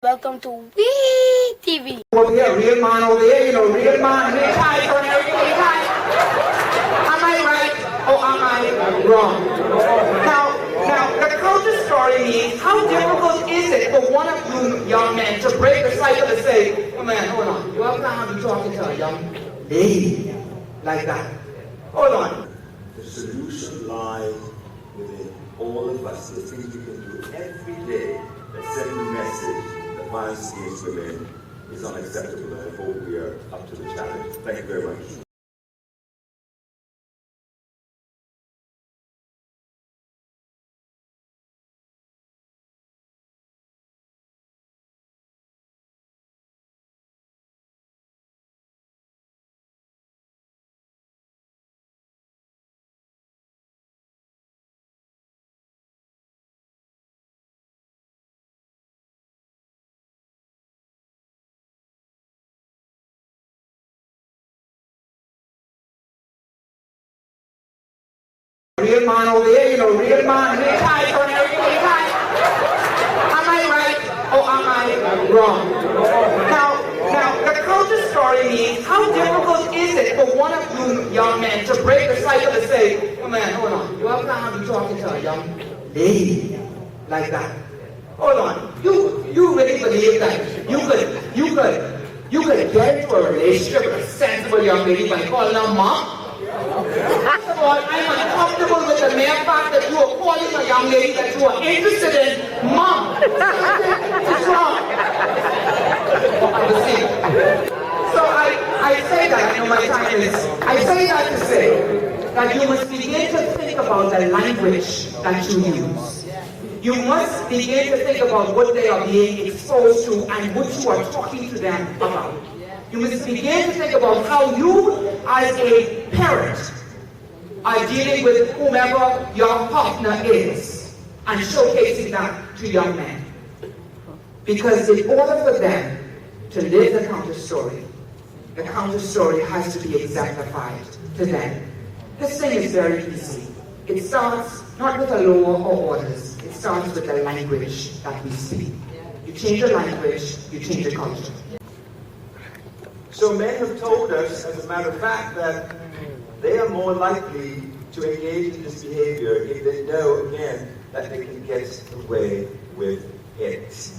Welcome to WeTV. Over here, real man over here, real man, real tight on everything, tight. Am I right or am I wrong? Now, the counter story means how difficult is it for one of you young men to break the cycle and say, oh man, hold on, you have to be talking to a young lady like that. Hold on. The solution lies within all of us, the things we can do every day that send the message that violence against women is unacceptable, and I hope we are up to the challenge. Thank you very much. Real man over here, real man, real tight on everything, tight. Am I right or am I wrong? Now, the counter story means how difficult is it for one of you young men to break the cycle and say, oh man, hold on, you have to be talking to a young lady like that. Hold on, you really believe that you could get into a relationship with a sensible young lady by calling her mom? Well, I'm uncomfortable with the mere fact that you are calling a young lady that you are interested in mom. What's wrong? So I say that, I know my time is, I say that to say that you must begin to think about the language that you use. You must begin to think about what they are being exposed to and what you are talking to them about. You must begin to think about how you, as a parent, are dealing with whomever your partner is and showcasing that to young men. Because in order for them to live the counter story has to be exemplified to them. This thing is very easy. It starts not with a law or orders, it starts with the language that we speak. You change the language, you change the culture. So men have told us, as a matter of fact, that they are more likely to engage in this behavior if they know, again, that they can get away with it.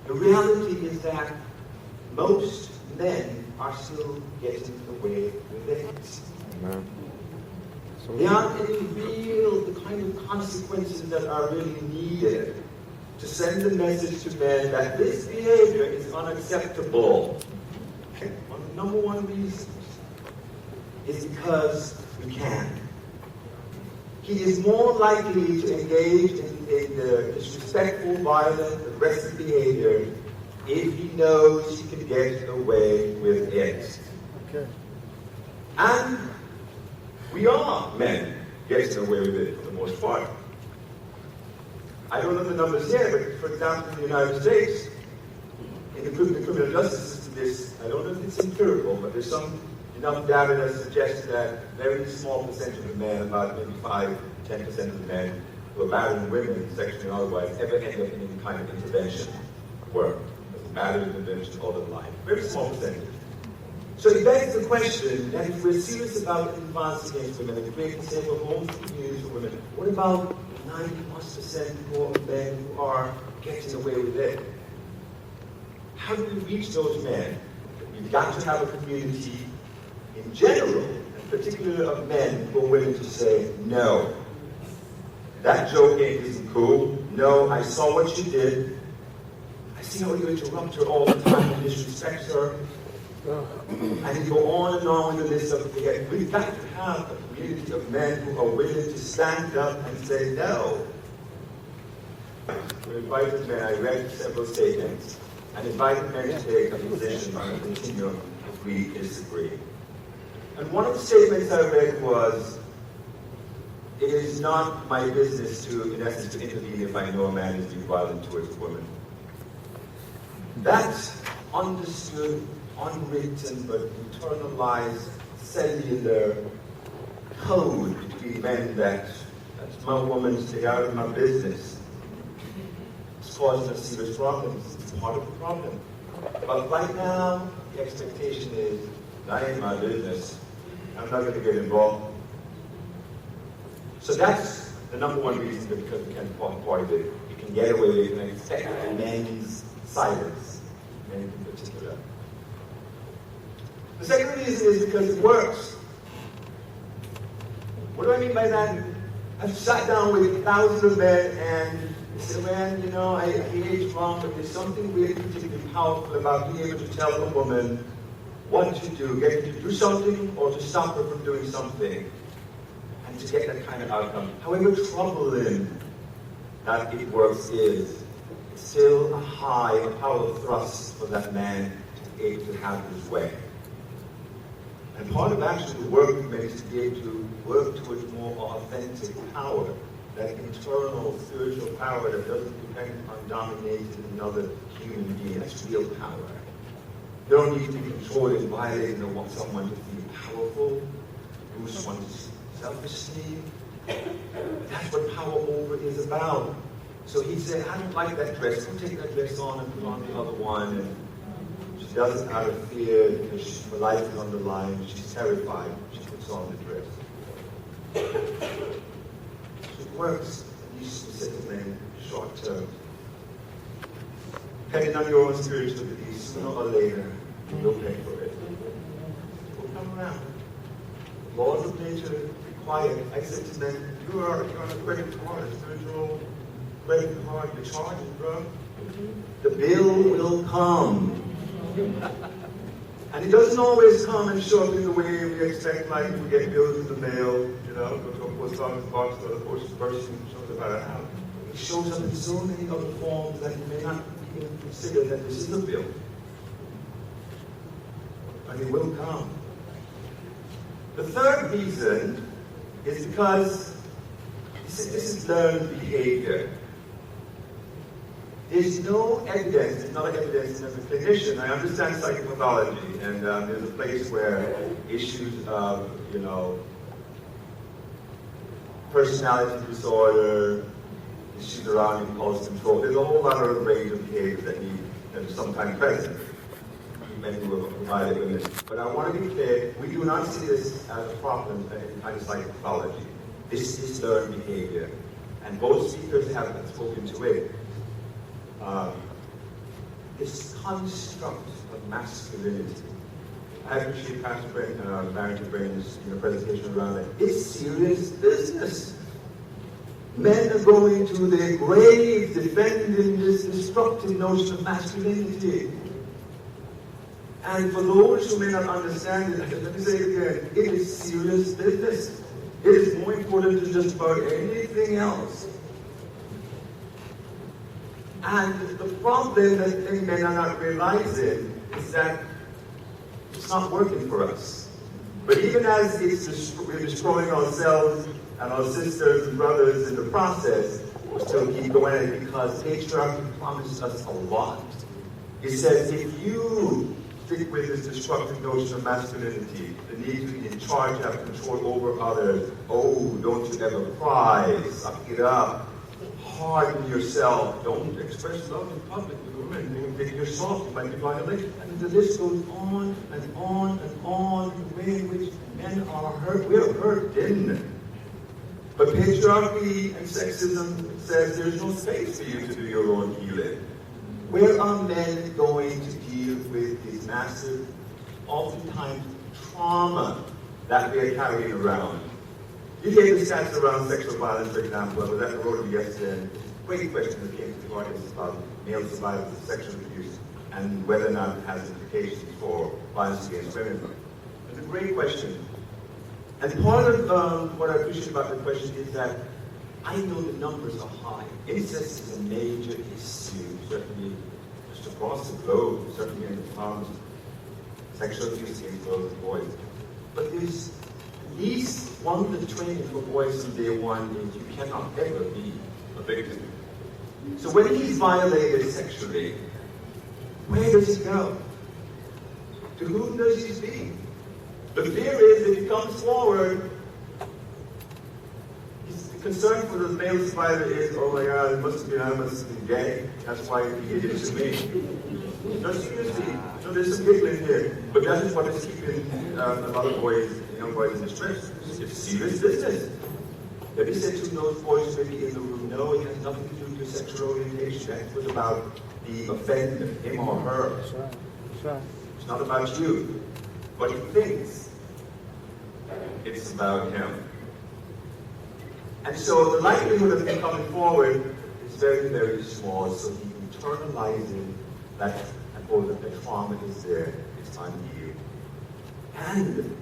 The reality is that most men are still getting away with it. Amen. There aren't any the kind of consequences that are really needed to send the message to men that this behavior is unacceptable. One of the number one reasons is because we can. He is more likely to engage in the disrespectful, violent, aggressive behavior if he knows he can get away with it. Okay. And we are men getting away with it for the most part. I don't know the numbers here, but for example, in the United States, in the criminal justice system, I don't know if it's empirical, but there's enough data that suggests that a very small percentage of men, about maybe 5-10% of the men who are marrying women, sexually and otherwise, ever end up in any kind of intervention work. Marriage intervention all of life. Very small percentage. So it begs the question that if we're serious about advancing against women and creating safer homes and communities for women, what about 90+% more men who are getting away with it? How do we reach those men? We've got to have a community in general, and particularly of men who are willing to say, no, that joke isn't cool. No, I saw what you did. I see how you interrupt her all the time and disrespect her. And you go on and on with the list of things. We've got to have a community of men who are willing to stand up and say no. We invited men, I read several statements, and invited men to take a position on a continuum if we disagree. And one of the statements I read was, it is not my business to, in essence, to intervene if I know a man is being violent towards a woman. That understood, unwritten, but internalized cellular code between men that's my woman, stay out of my business. It's causing us serious problems. It's part of the problem. But right now, the expectation is, that ain't my business. I'm not going to get involved. So that's the number one reason that because we can avoid it. You can get away with it and expect men's silence, men in particular. The second reason is because it works. What do I mean by that? I've sat down with thousands of men and said, man, you know, I hear it's wrong, but there's something really particularly powerful about being able to tell a woman what to do, get her to do something or to stop her from doing something, and to get that kind of outcome. However troubling that it works is, it's still a high, a powerful thrust for that man to be able to have his way. And part of actually the work we make is to be able to work towards more authentic power, that internal spiritual power that doesn't depend on dominating another human being. That's real power. You don't need to be controlled and violated or want someone to feel powerful, lose someone's self-esteem. That's what power over is about. So he said, I don't like that dress. Don't take that dress on and put on the other one. And she does it out of fear because her life is on the line. She's terrified. She puts on the dress. It works in these specific men short term. Depending on your own spiritual beliefs, sooner or later, you'll pay for it. It will come around. Laws of nature require. I said to men, you're on a credit card, a spiritual credit card, you're charging, bro. The bill will come. And it doesn't always come and show up in the way we expect, like we get bills in the mail, you know, go to a post office box or the post person shows up at our house. It shows up in so many other forms that you may not even consider that this is a bill. But it will come. The third reason is because this is learned behavior. There's no evidence, there's not evidence as a clinician. I understand psychopathology, and there's a place where issues of, you know, personality disorder, issues around impulse control, there's a whole lot of range of behaviors that are sometimes present. Many will provide it with it. But I want to be clear, we do not see this as a problem in kind of psychopathology. This is learned behavior. And both speakers have spoken to it. This construct of masculinity. I appreciate Pastor Barrington Brennan's presentation around that. It's serious business. Men are going to their graves defending this destructive notion of masculinity. And for those who may not understand it, let me say it again, it is serious business. It is more important than just about anything else. And the problem that many men are not realizing is that it's not working for us. But even as we're destroying ourselves and our sisters and brothers in the process, we still keep going at it because patriarchy promises us a lot. It says if you stick with this destructive notion of masculinity, the need to be in charge, have control over others, oh, don't you ever cry, suck it up. Harden yourself. Don't express love in public with women. If you're soft, you might be violated. And the list goes on and on and on. The way in which men are hurt. We're hurt, didn't it? But patriarchy and sexism says there's no space for you to do your own healing. Where are men going to deal with this massive, oftentimes trauma that we're carrying around? You gave the stats around sexual violence, for example. I was at the Rotary yesterday, and a great question that came to the audience about male survivors of sexual abuse and whether or not it has implications for violence against women. It's a great question. And part of what I appreciate about the question is that I know the numbers are high. Incest is a major issue, certainly just across the globe, certainly in the farms, sexual abuse against girls and boys. But there's at least one of the training for boys from day one is you cannot ever be a victim. So when he's violated sexually, where does he go? To whom does he speak? The fear is if he comes forward, concern for the male survivor is, oh my God, it must have been gay. That's why he did it to me. No, seriously, no, there's some giggling here. But that is what is keeping a lot of boys, young boys in distress. It's serious business. Let me say to those boys maybe in the room, no, it has nothing to do with your sexual orientation. That was about the offender, him or her. That's right. It's not about you. But he thinks it's about him. And so the likelihood of him coming forward is very, very small. So he internalizes that, and oh, that the trauma is there, it's unhealed. And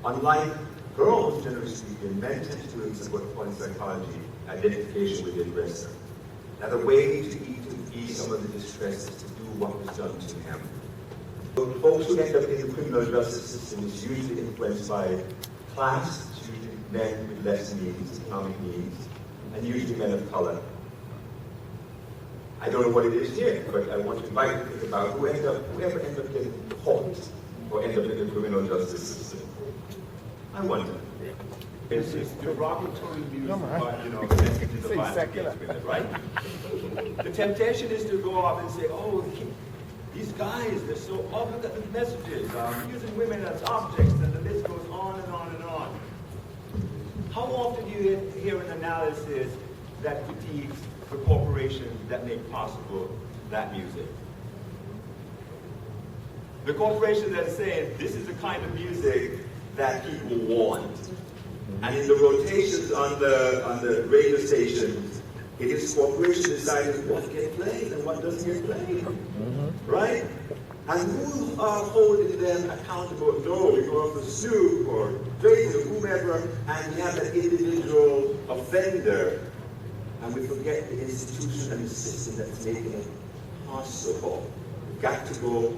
unlike girls, generally speaking, men tend to do what we call in psychology, identification with the aggressor. Now the way to ease some of the distress is to do what was done to him. So the folks who end up in the criminal justice system is usually influenced by class, it's usually men with less needs, economic needs, and usually men of color. I don't know what it is here, but I want to invite you to think about whoever ends up getting caught or end up in the criminal justice system. I wonder. It's derogatory music, but, you know, messages of violence against women, right? The temptation is to go off and say, oh, these guys, they're so awful at the messages, using women as objects, and the list goes on and on and on. How often do you hear an analysis that critiques the corporations that make possible that music? The corporations that are saying, this is the kind of music that people want. And in the rotations on the radio stations, it is corporations deciding what gets played and what doesn't get played. Right? And who are holding them accountable? No, we go off the Snoop or Drake or whomever, and we have an individual offender, and we forget the institution and the system that's making it possible. We've got to go